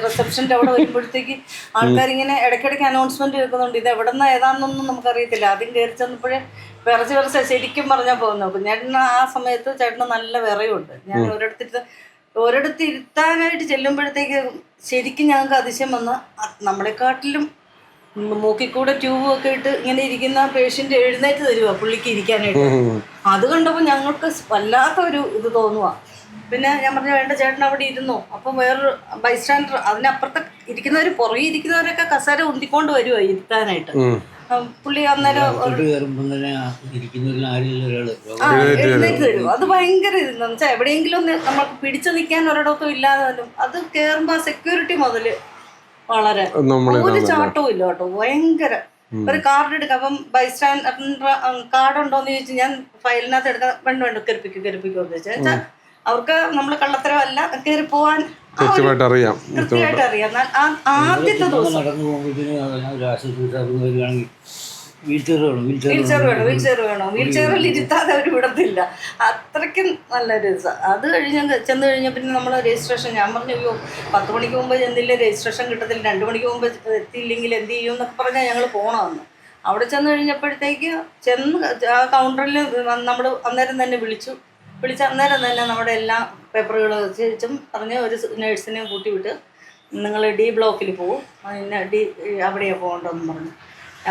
റിസപ്ഷൻ്റെ അവിടെ വരുമ്പോഴത്തേക്ക് ആൾക്കാരിങ്ങനെ ഇടയ്ക്കിടയ്ക്ക് അനൗൺസ്മെന്റ് കേൾക്കുന്നുണ്ട്. ഇത് എവിടെ നിന്ന് ഏതാണെന്നൊന്നും നമുക്കറിയത്തില്ല. ആദ്യം കയറി ചെന്നപ്പോഴേ വിറച്ച് ശരിക്കും പറഞ്ഞാൽ പോകുന്നു. അപ്പം ചേട്ടന് ആ സമയത്ത് ചേട്ടന് നല്ല വിറയുണ്ട്. ഞാൻ ഒരിടത്ത് ഇരുത്താനായിട്ട് ചെല്ലുമ്പോഴത്തേക്ക് ശരിക്കും ഞങ്ങൾക്ക് അതിശയം വന്ന് നമ്മളെക്കാട്ടിലും മൂക്കിക്കൂടെ ട്യൂബും ഒക്കെ ഇട്ട് ഇങ്ങനെ ഇരിക്കുന്ന പേഷ്യൻ്റ് എഴുന്നേറ്റ് തരുക പുള്ളിക്ക് ഇരിക്കാനായിട്ട്. അത് കണ്ടപ്പോൾ ഞങ്ങൾക്ക് വല്ലാത്തൊരു ഇത് തോന്നുക. പിന്നെ ഞാൻ പറഞ്ഞു വേണ്ട ചേട്ടൻ അവിടെ ഇരുന്നു. അപ്പം വേറൊരു ബൈസ്റ്റാൻഡർ അതിനപ്പുറത്ത് പുറകെ ഇരിക്കുന്നവരൊക്കെ കസേര ഉന്തിക്കൊണ്ട് വരുവാ ഇരുത്താനായിട്ട്. പുള്ളി അന്നേരം എഴുന്നേറ്റ് തരും. അത് ഭയങ്കര ഇതെന്ന് വെച്ചാൽ എവിടെയെങ്കിലും ഒന്ന് നമുക്ക് പിടിച്ചു നിൽക്കാൻ ഒരിടത്തും ഇല്ലാതെ അത് കയറുമ്പോൾ സെക്യൂരിറ്റി മുതല് വളരെ ഒരു ചാട്ടവും ഇല്ല കേട്ടോ. ഭയങ്കര ഒരു കാർഡ് എടുക്കാം. അപ്പം ബൈസ്റ്റാൻഡർ കാർഡ് ഉണ്ടോന്ന് ചോദിച്ചു. ഞാൻ ഫയലിനകത്ത് എടുക്കാൻ വേണ്ട കയറിപ്പിക്കുമെന്ന് ചോദിച്ചാൽ അവർക്ക് നമ്മൾ കള്ളത്തരമല്ല കയറി പോവാൻ കൃത്യമായിട്ട് അറിയാം. ആദ്യത്തെ ദിവസം വീൽ ചെയറിൽ ഇരുത്താതെ അവർ വിടത്തില്ല. അത്രയ്ക്കും നല്ലൊരു ദിവസം. അത് ചെന്ന് കഴിഞ്ഞ പിന്നെ നമ്മൾ രജിസ്ട്രേഷൻ ഞാൻ പറഞ്ഞു അയ്യോ 10 മണിക്ക് മുമ്പ് ചെന്നില്ല രജിസ്ട്രേഷൻ കിട്ടത്തില്ല, 2 മണിക്ക് മുമ്പ് എത്തിയില്ലെങ്കിൽ എന്ത് ചെയ്യും എന്നൊക്കെ പറഞ്ഞാൽ ഞങ്ങൾ പോകണമെന്ന്. അവിടെ ചെന്ന് കഴിഞ്ഞപ്പോഴത്തേക്ക് ആ കൗണ്ടറിൽ നമ്മൾ അന്നേരം തന്നെ വിളിച്ച് അന്നേരം തന്നെ നമ്മുടെ എല്ലാ പേപ്പറുകൾ വെച്ചും പറഞ്ഞ് ഒരു നേഴ്സിനെ കൂട്ടി വിട്ട് നിങ്ങൾ D ബ്ലോക്കിൽ പോകും, പിന്നെ അവിടെയാണ് പോകേണ്ടതെന്ന് പറഞ്ഞു.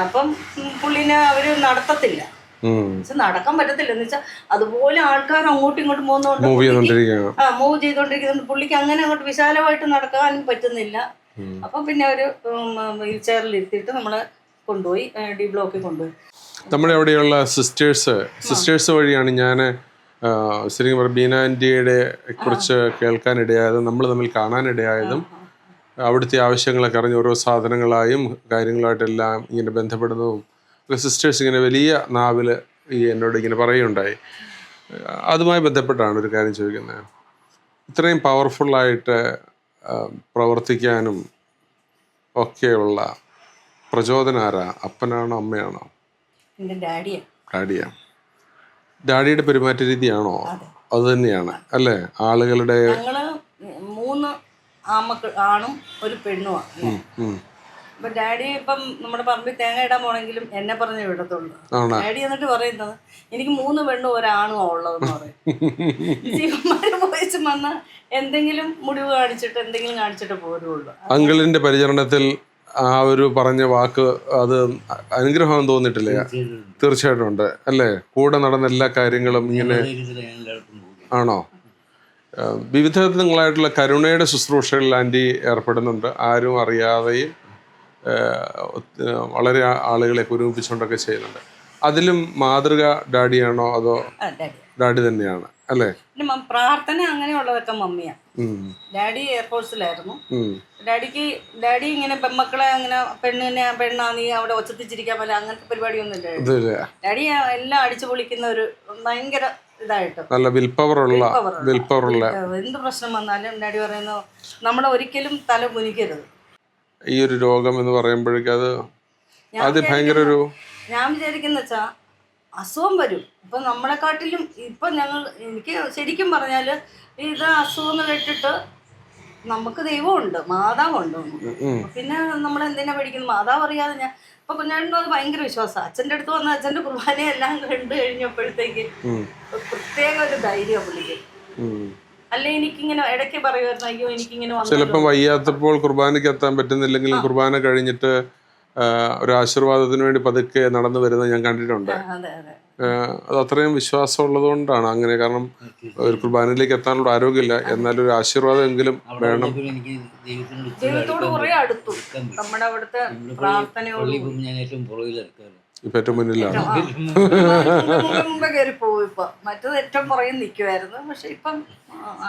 അപ്പം പുള്ളിനെ അവർ നടത്തത്തില്ല, നടക്കാൻ പറ്റത്തില്ല എന്ന് വെച്ചാൽ അതുപോലെ ആൾക്കാർ അങ്ങോട്ടും ഇങ്ങോട്ടും പോകുന്നതുകൊണ്ട് മൂവ് ചെയ്തുകൊണ്ടിരിക്കുന്നുണ്ട്. പുള്ളിക്ക് അങ്ങനെ അങ്ങോട്ട് വിശാലമായിട്ട് നടക്കാനും പറ്റുന്നില്ല. അപ്പം പിന്നെ അവർ വീൽ ചെയറിൽ ഇരുത്തിയിട്ട് നമ്മളെ കൊണ്ടുപോയി D ബ്ലോക്കിൽ കൊണ്ടുപോയി. നമ്മുടെ അവിടെയുള്ള സിസ്റ്റേഴ്സ് വഴിയാണ് ഞാൻ ശരിക്കും പറഞ്ഞ ബീന ആൻറ്റിയുടെ കുറിച്ച് കേൾക്കാനിടയായതും നമ്മൾ തമ്മിൽ കാണാനിടയായതും അവിടുത്തെ ആവശ്യങ്ങളൊക്കെ അറിഞ്ഞ് ഓരോ സാധനങ്ങളായും കാര്യങ്ങളായിട്ടെല്ലാം ഇങ്ങനെ ബന്ധപ്പെടുന്നതും സിസ്റ്റേഴ്സ് ഇങ്ങനെ വലിയ നാവിൽ എന്നോട് ഇങ്ങനെ പറയുകയുണ്ടായി. അതുമായി ബന്ധപ്പെട്ടാണ് ഒരു കാര്യം ചോദിക്കുന്നത്. ഇത്രയും പവർഫുള്ളായിട്ട് പ്രവർത്തിക്കാനും ഒക്കെയുള്ള പ്രചോദനം ആരാ? അപ്പനാണോ അമ്മയാണോ? ഡാഡിയുടെ പെരുമാറ്റ രീതിയാണോ? അത് തന്നെയാണ് അല്ലേ? ആളുകളുടെ 3 ആമക്കൾ ആണും ഒരു പെണ്ണുമാണ്. അപ്പൊ ഡാഡി ഇപ്പം നമ്മുടെ പറമ്പിൽ തേങ്ങ ഇടാൻ പോണെങ്കിലും എന്നെ പറഞ്ഞേ വിടത്തുള്ളൂ. ഡാഡി എന്നിട്ട് പറയുന്നത് എനിക്ക് 3 പെണ്ണും ഒരാണും ഉള്ളതെന്ന് പറയും. ശിവന്മാര് പോയിച്ച് വന്ന എന്തെങ്കിലും മുടിവ് കാണിച്ചിട്ട് എന്തെങ്കിലും കാണിച്ചിട്ട് പോരുള്ളൂ. അങ്കിളിന്റെ പരിചരണത്തിൽ ആ ഒരു പറഞ്ഞ വാക്ക് അത് അനുഗ്രഹം തോന്നിയിട്ടില്ലേ? തീർച്ചയായിട്ടും ഉണ്ട് അല്ലേ? കൂടെ നടന്ന എല്ലാ കാര്യങ്ങളും ഇങ്ങനെ ആണോ? വിവിധങ്ങളായിട്ടുള്ള കരുണയുടെ ശുശ്രൂഷകളിൽ ആൻറ്റി ഏർപ്പെടുന്നുണ്ട്. ആരും അറിയാതെയും വളരെ ആളുകളെ കുരുമിപ്പിച്ചുകൊണ്ടൊക്കെ ചെയ്യുന്നുണ്ട്. അതിലും മാതൃക ഡാഡിയാണോ അതോ? ഡാഡി തന്നെയാണ് അല്ലേ? പ്രാർത്ഥന അങ്ങനെയുള്ളതൊക്കെ മമ്മിയാണ്. ഡാഡി എയർഫോഴ്സിലായിരുന്നു. ഡാഡി ഇങ്ങനെ പെൺമക്കളെ അങ്ങനെ പെണ്ണാ നീ അവിടെ ഒച്ചത്തിച്ചിരിക്കാൻ പറ്റില്ല അങ്ങനത്തെ പരിപാടിയൊന്നും ഇല്ല. ഡാഡി എല്ലാം അടിച്ചു പൊളിക്കുന്ന ഒരു ഭയങ്കര ഇതായിട്ട് നല്ല വിൽപ്പവറുള്ള എന്ത് പ്രശ്നം വന്നാലും ഡാഡി പറയുന്നു നമ്മളെ ഒരിക്കലും തല കുനിക്കരുത്. ഈ ഒരു രോഗം എന്ന് പറയുമ്പോഴേക്കും അത് ഭയങ്കര ഒരു ഞാൻ വിചാരിക്കുന്ന വെച്ചാ അസുഖം വരും. ഇപ്പം നമ്മളെക്കാട്ടിലും ഇപ്പം എനിക്ക് ശരിക്കും പറഞ്ഞാൽ ഇത് അസുഖം കേട്ടിട്ട് നമുക്ക് ദൈവമുണ്ട്, മാതാവുണ്ട്. പിന്നെ നമ്മളെന്തിനാ പഠിക്കുന്നത്? മാതാവ് അറിയാതെ ഞാൻ ഇപ്പൊ കുഞ്ഞാടിനും അത് ഭയങ്കര വിശ്വാസം. അച്ഛൻ്റെ അടുത്ത് വന്ന അച്ഛൻ്റെ കുർബാനയെല്ലാം കണ്ടു കഴിഞ്ഞപ്പോഴത്തേക്ക് പ്രത്യേക ഒരു ധൈര്യം പുള്ളിക്ക്. അല്ലെ എനിക്കിങ്ങനെ ഇടയ്ക്ക് പറയുമായിരുന്നു അയ്യോ എനിക്കിങ്ങനെ ചിലപ്പോൾ വയ്യാത്തപ്പോൾ കുർബാനയ്ക്ക് എത്താൻ പറ്റുന്നില്ലെങ്കിലും കുർബാന കഴിഞ്ഞിട്ട് ഒരു ആശീർവാദത്തിന് വേണ്ടി പതുക്കെ നടന്നു വരുന്നത് ഞാൻ കണ്ടിട്ടുണ്ട്. അത് അത്രയും വിശ്വാസം ഉള്ളത് കൊണ്ടാണ് അങ്ങനെ. കാരണം ഒരു കുർബാനയിലേക്ക് എത്താനുള്ള ആരോഗ്യമില്ല, എന്നാലും ഒരു ആശീർവാദം എങ്കിലും വേണം. ദൈവത്തോട് കുറെ അടുത്തു. നമ്മുടെ അവിടുത്തെ പ്രാർത്ഥനയോട് ഇപ്പൊ ഏറ്റവും മുന്നിലാണ്. മുമ്പേ കയറി പോകും. ഇപ്പൊ മറ്റത് ഏറ്റവും പുറകെ നിൽക്കുമായിരുന്നു. പക്ഷെ ഇപ്പം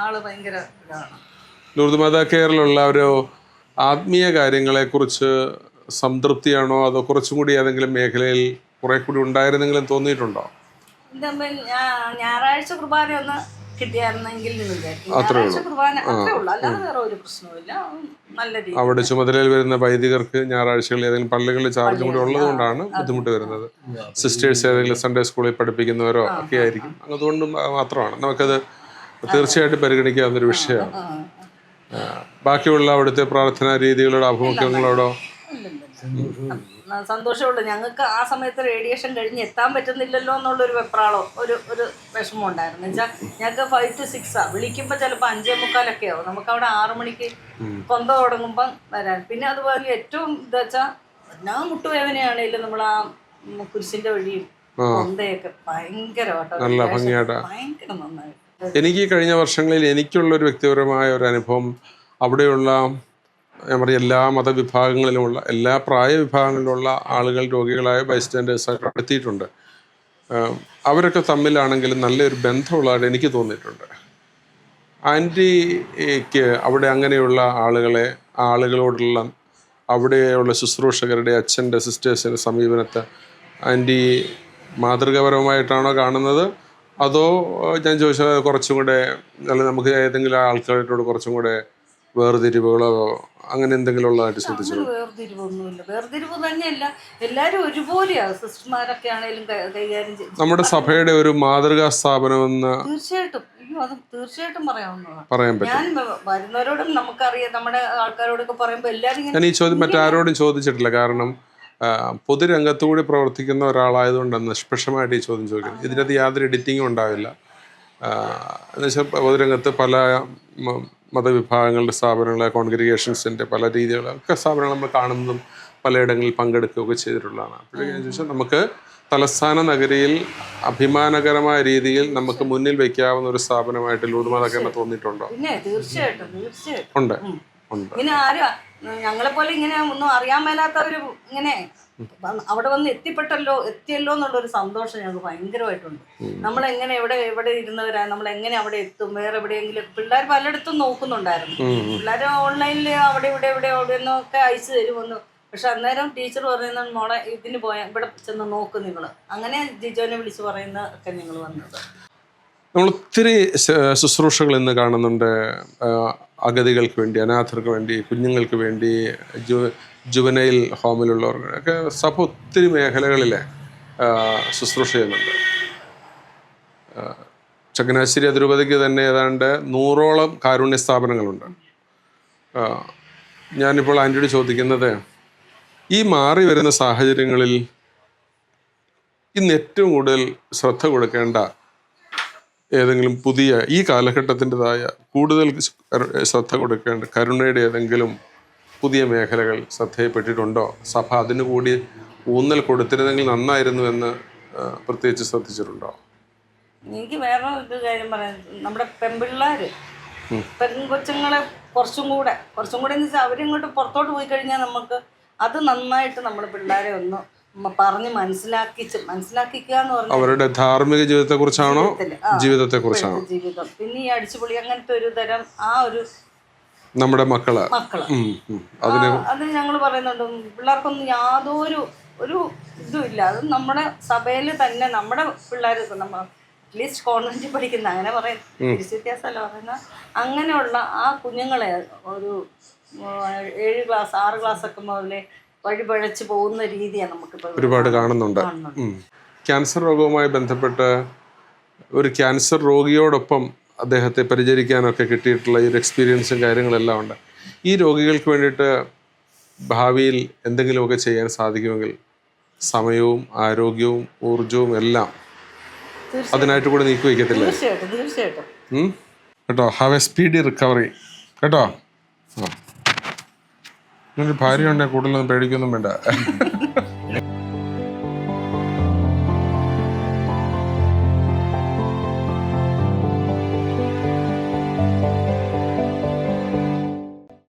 ആള് ഭയങ്കര ഇതാണ്. ലൂർദ് മാതാ കെയറിലുള്ള ഒരു ആത്മീയ കാര്യങ്ങളെ കുറിച്ച് സംതൃപ്തിയാണോ അതോ കുറച്ചും കൂടി ഏതെങ്കിലും മേഖലയിൽ കുറെ കൂടി ഉണ്ടായിരുന്നെങ്കിലും തോന്നിയിട്ടുണ്ടോ? ഞായറാഴ്ച കുർബാന ഒന്ന് കിട്ടിയായിരുന്നെങ്കിൽ എന്ന് വിചാരിക്കും. അത്രേ ഞായറാഴ്ച ഉള്ളൂ. കുർബാന അത്രേ ഉള്ളൂ, അല്ലാതെ വേറെ ഒരു പ്രശ്നവുമില്ല. നല്ല രീതി അവിടെ ചുമതലയിൽ വരുന്ന വൈദികർക്ക് ഞായറാഴ്ചകളിൽ ഏതെങ്കിലും പള്ളികളിൽ ചാർജ് കൂടി ഉള്ളത് കൊണ്ടാണ് ബുദ്ധിമുട്ട് വരുന്നത്. സിസ്റ്റേഴ്സ് ഏതെങ്കിലും സൺഡേ സ്കൂളിൽ പഠിപ്പിക്കുന്നവരോ ഒക്കെ ആയിരിക്കും. അതുകൊണ്ട് മാത്രമാണ് നമുക്കത് തീർച്ചയായിട്ടും പരിഗണിക്കാവുന്നൊരു വിഷയമാണ്. ബാക്കിയുള്ള അവിടുത്തെ പ്രാർത്ഥനാ രീതികളോടോ അഭിമുഖ്യങ്ങളോടോ സന്തോഷമുള്ളൂ. ഞങ്ങൾക്ക് ആ സമയത്ത് റേഡിയേഷൻ കഴിഞ്ഞ് എത്താൻ പറ്റുന്നില്ലല്ലോ എന്നുള്ളൊരു വെപ്രാളോ ഒരു വിഷമം ഉണ്ടായിരുന്നു. വെച്ചാൽ ഞങ്ങൾക്ക് 5 to 6 വിളിക്കുമ്പോൾ ചിലപ്പോൾ 5:45 ആവും. നമുക്ക് അവിടെ 6 മണിക്ക് കൊന്ത തുടങ്ങുമ്പം വരാൻ. പിന്നെ അതുപോലെ ഏറ്റവും എന്താ വെച്ചാൽ എല്ലാ മുട്ടുവേദനയാണെങ്കിലും നമ്മൾ ആ കുരിശിന്റെ വഴിയും കൊന്തയൊക്കെ ഭയങ്കരമായിട്ട് ഭയങ്കര നന്നായിട്ട്. എനിക്ക് ഈ കഴിഞ്ഞ വർഷങ്ങളിൽ എനിക്കുള്ളൊരു വ്യക്തിപരമായ ഒരു അനുഭവം അവിടെയുള്ള ഞാൻ പറഞ്ഞ എല്ലാ മതവിഭാഗങ്ങളിലുമുള്ള എല്ലാ പ്രായ വിഭാഗങ്ങളിലുള്ള ആളുകൾ രോഗികളായ ബൈസ്റ്റാൻഡേഴ്സായിട്ട് എത്തിയിട്ടുണ്ട്. അവരൊക്കെ തമ്മിലാണെങ്കിലും നല്ലൊരു ബന്ധമുള്ളതായിട്ട് എനിക്ക് തോന്നിയിട്ടുണ്ട്. ആൻറ്റിക്ക് അവിടെ അങ്ങനെയുള്ള ആളുകളോടുള്ള അവിടെയുള്ള ശുശ്രൂഷകരുടെ അച്ഛൻ്റെ സിസ്റ്റേഴ്സിൻ്റെ സമീപനത്തെ ആൻറ്റി മാതൃകാപരമായിട്ടാണോ കാണുന്നത്, അതോ ഞാൻ ചോദിച്ചാൽ കുറച്ചും കൂടെ അല്ല നമുക്ക് ഏതെങ്കിലും ആൾക്കാരോട് കുറച്ചും കൂടെ വേർതിരിവുകളോ അങ്ങനെ എന്തെങ്കിലും ഉള്ളതായിട്ട് ശ്രദ്ധിച്ചു? വേർതിരിവൊന്നുമില്ല, വേർതിരിവ് തന്നെയല്ല, എല്ലാവരും ഒരുപോലെയാണ്. സിസ്റ്റർമാരൊക്കെ ആണെങ്കിലും കൈകാര്യം ചെയ്യും. നമ്മുടെ സഭയുടെ ഒരു മാതൃകാ സ്ഥാപനമെന്ന് തീർച്ചയായിട്ടും അത് തീർച്ചയായിട്ടും പറയാവുന്നതാണ്. പറയാൻ പറ്റും. ഞാൻ വരുന്നവരോടും നമുക്കറിയാം, നമ്മുടെ ആൾക്കാരോടൊക്കെ പറയുമ്പോൾ എല്ലാവരും ഞാൻ ഈ ചോദ്യം മറ്റാരോടും ചോദിച്ചിട്ടില്ല. കാരണം പൊതുരംഗത്തുകൂടി പ്രവർത്തിക്കുന്ന ഒരാളായതുകൊണ്ടാണ് നിഷ്പക്ഷമായിട്ട് ഈ ചോദ്യം ചോദിക്കുന്നത്. ഇതിനകത്ത് യാതൊരു എഡിറ്റിങ്ങും ഉണ്ടാവില്ല. എന്നുവെച്ചാൽ പൊതുരംഗത്ത് പല മതവിഭാഗങ്ങളുടെ സ്ഥാപനങ്ങളെ കോൺഗ്രിഗേഷൻസിൻ്റെ പല രീതികളൊക്കെ സ്ഥാപനങ്ങൾ നമ്മൾ കാണുന്നതും പലയിടങ്ങളിൽ പങ്കെടുക്കുകയൊക്കെ ചെയ്തിട്ടുള്ളതാണ്. അപ്പോഴേക്കും ഞാൻ ചോദിച്ചാൽ നമുക്ക് തലസ്ഥാന നഗരിയിൽ അഭിമാനകരമായ രീതിയിൽ നമുക്ക് മുന്നിൽ വയ്ക്കാവുന്ന ഒരു സ്ഥാപനമായിട്ട് ലൂർദ് കേരളം തോന്നിയിട്ടുണ്ടോ? പിന്നെ തീർച്ചയായിട്ടും ഉണ്ട് ഉണ്ട്. ഇങ്ങനെ ആരും ഞങ്ങളെപ്പോലെ ഇങ്ങനെ ഒന്നും അറിയാൻ മേലാത്തവര് ഇങ്ങനെ അവിടെ വന്ന് എത്തിയല്ലോ എന്നുള്ളൊരു സന്തോഷം ഞങ്ങൾക്ക് ഭയങ്കരമായിട്ടുണ്ട്. നമ്മളെങ്ങനെ എവിടെ ഇരുന്നവരാ, നമ്മളെങ്ങനെ അവിടെ എത്തും, വേറെ എവിടെയെങ്കിലും പിള്ളേർ പലയിടത്തും നോക്കുന്നുണ്ടായിരുന്നു. പിള്ളേർ ഓൺലൈനിൽ അവിടെ നിന്നൊക്കെ അയച്ചു തരുമെന്ന്. പക്ഷെ അന്നേരം ടീച്ചർ പറയുന്ന മോളെ ഇതിന് പോയാൽ ഇവിടെ ചെന്ന് നോക്കും നിങ്ങൾ, അങ്ങനെ ജിജോനെ വിളിച്ച് പറയുന്ന ഒക്കെ ഞങ്ങൾ വന്നത്. നമ്മൾ ഒത്തിരി ശുശ്രൂഷകൾ ഇന്ന് കാണുന്നുണ്ട്. അഗതികൾക്ക് വേണ്ടി, അനാഥർക്ക് വേണ്ടി, കുഞ്ഞുങ്ങൾക്ക് വേണ്ടി, ജുവനൈൽ ഹോമിലുള്ളവർക്കൊക്കെ സഭ ഒത്തിരി മേഖലകളിൽ ശുശ്രൂഷ ചെയ്യുന്നുണ്ട്. ചങ്ങനാശ്ശേരി അതിരൂപതയ്ക്ക് തന്നെ ഏതാണ്ട് 100ഓളം കാരുണ്യ സ്ഥാപനങ്ങളുണ്ട്. ഞാനിപ്പോൾ ആൻറ്റിയോട് ചോദിക്കുന്നത്, ഈ മാറി വരുന്ന സാഹചര്യങ്ങളിൽ ഇന്ന് ഏറ്റവും കൂടുതൽ ശ്രദ്ധ കൊടുക്കേണ്ട ഏതെങ്കിലും പുതിയ ഈ കാലഘട്ടത്തിൻ്റെതായ കൂടുതൽ ശ്രദ്ധ കൊടുക്കേണ്ട കരുണയുടെ ഏതെങ്കിലും പുതിയ മേഖലകൾ ശ്രദ്ധയിൽപ്പെട്ടിട്ടുണ്ടോ? സഭ അതിനു കൂടി ഊന്നൽ കൊടുത്തിരുന്നെങ്കിൽ നന്നായിരുന്നു എന്ന് പ്രത്യേകിച്ച് ശ്രദ്ധിച്ചിട്ടുണ്ടോ? എനിക്ക് വേറെ ഒരു കാര്യം പറയാം. നമ്മുടെ പെൺകൊച്ചുങ്ങളെ കുറച്ചും കൂടെ എന്ന് വെച്ചാൽ അവരിങ്ങോട്ട് പുറത്തോട്ട് പോയി കഴിഞ്ഞാൽ നമുക്ക് അത് നന്നായിട്ട് നമ്മൾ പിള്ളേരെ ഒന്ന് പറഞ്ഞ് മനസ്സിലാക്കിക്കുക എന്ന് പറഞ്ഞാൽ അവരുടെ ധാർമ്മിക ജീവിതത്തെ കുറിച്ചാണോ ജീവിതത്തെക്കുറിച്ചാണോ? ജീവിതം. പിന്നെ ഈ അടിച്ചുപൊളി അങ്ങനത്തെ ഒരു തരം ആ ഒരു നമ്മുടെ മക്കള് അത് ഞങ്ങൾ പറയുന്നുണ്ട്. പിള്ളേർക്കൊന്നും യാതൊരു ഇതും ഇല്ല. അത് നമ്മുടെ സഭയിൽ തന്നെ നമ്മുടെ പിള്ളേർ നമ്മൾ അറ്റ്ലീസ്റ്റ് കോൺവെന്റിൽ പഠിക്കുന്ന അങ്ങനെ പറയും, വ്യത്യാസമല്ല പറയുന്ന അങ്ങനെയുള്ള ആ കുഞ്ഞുങ്ങളെ ഒരു 7 ക്ലാസ് 6 ക്ലാസ് ഒക്കെ മുതലേ വഴിപഴച്ച് പോകുന്ന രീതിയാണ് നമുക്കിപ്പോൾ ഒരുപാട് കാണുന്നുണ്ട്. ക്യാൻസർ രോഗവുമായി ബന്ധപ്പെട്ട് ഒരു ക്യാൻസർ രോഗിയോടൊപ്പം അദ്ദേഹത്തെ പരിചരിക്കാനൊക്കെ കിട്ടിയിട്ടുള്ള ഈ ഒരു എക്സ്പീരിയൻസും കാര്യങ്ങളെല്ലാം ഉണ്ട്. ഈ രോഗികൾക്ക് വേണ്ടിയിട്ട് ഭാവിയിൽ എന്തെങ്കിലുമൊക്കെ ചെയ്യാൻ സാധിക്കുമെങ്കിൽ സമയവും ആരോഗ്യവും ഊർജവും എല്ലാം അതിനായിട്ട് കൂടെ നീക്കി വയ്ക്കത്തില്ലേ? തീർച്ചയായിട്ടും കേട്ടോ. ഹാവ് എ സ്പീഡി റിക്കവറി കേട്ടോ. ഭാര്യ ഉണ്ടെങ്കിൽ കൂടുതലൊന്നും പേടിക്കൊന്നും വേണ്ട.